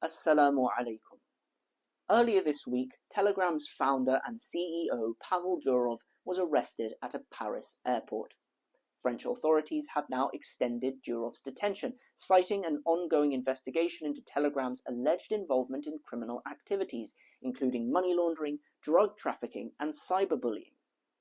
Assalamu alaikum. Earlier this week, Telegram's founder and CEO Pavel Durov was arrested at a Paris airport. French authorities have now extended Durov's detention, citing an ongoing investigation into Telegram's alleged involvement in criminal activities, including money laundering, drug trafficking, and cyberbullying.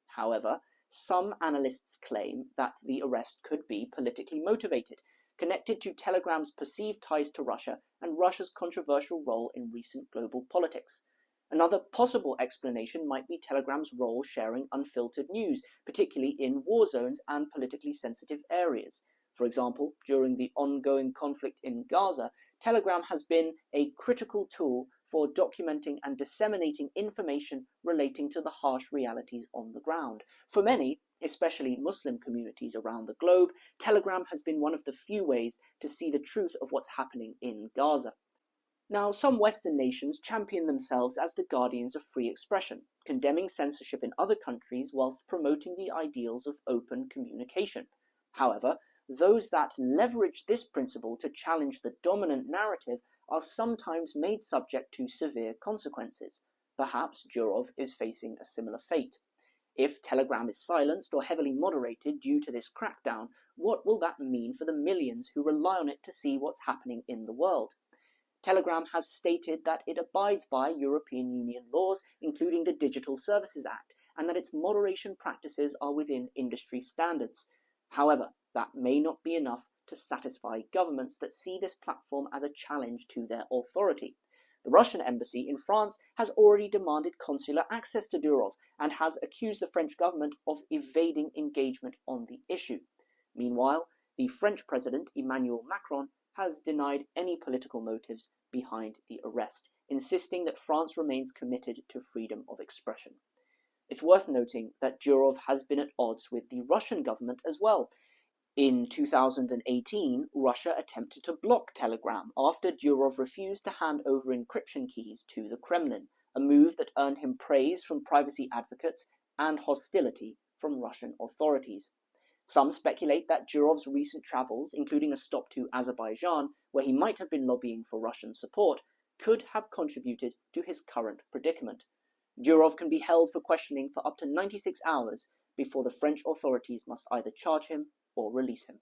However, some analysts claim that the arrest could be politically motivated, connected to Telegram's perceived ties to Russia and Russia's controversial role in recent global politics. Another possible explanation might be Telegram's role sharing unfiltered news, particularly in war zones and politically sensitive areas. For example, during the ongoing conflict in Gaza, Telegram has been a critical tool for documenting and disseminating information relating to the harsh realities on the ground. For many, especially Muslim communities around the globe, Telegram has been one of the few ways to see the truth of what's happening in Gaza. Now, some Western nations champion themselves as the guardians of free expression, condemning censorship in other countries whilst promoting the ideals of open communication. However, those that leverage this principle to challenge the dominant narrative are sometimes made subject to severe consequences. Perhaps Durov is facing a similar fate. If Telegram is silenced or heavily moderated due to this crackdown, what will that mean for the millions who rely on it to see what's happening in the world? Telegram has stated that it abides by European Union laws, including the Digital Services Act, and that its moderation practices are within industry standards. However, that may not be enough to satisfy governments that see this platform as a challenge to their authority. The Russian embassy in France has already demanded consular access to Durov and has accused the French government of evading engagement on the issue. Meanwhile, the French President Emmanuel Macron has denied any political motives behind the arrest, insisting that France remains committed to freedom of expression. It's worth noting that Durov has been at odds with the Russian government as well. In 2018, Russia attempted to block Telegram after Durov refused to hand over encryption keys to the Kremlin, a move that earned him praise from privacy advocates and hostility from Russian authorities. Some speculate that Durov's recent travels, including a stop to Azerbaijan, where he might have been lobbying for Russian support, could have contributed to his current predicament. Durov can be held for questioning for up to 96 hours before the French authorities must either charge him or release him.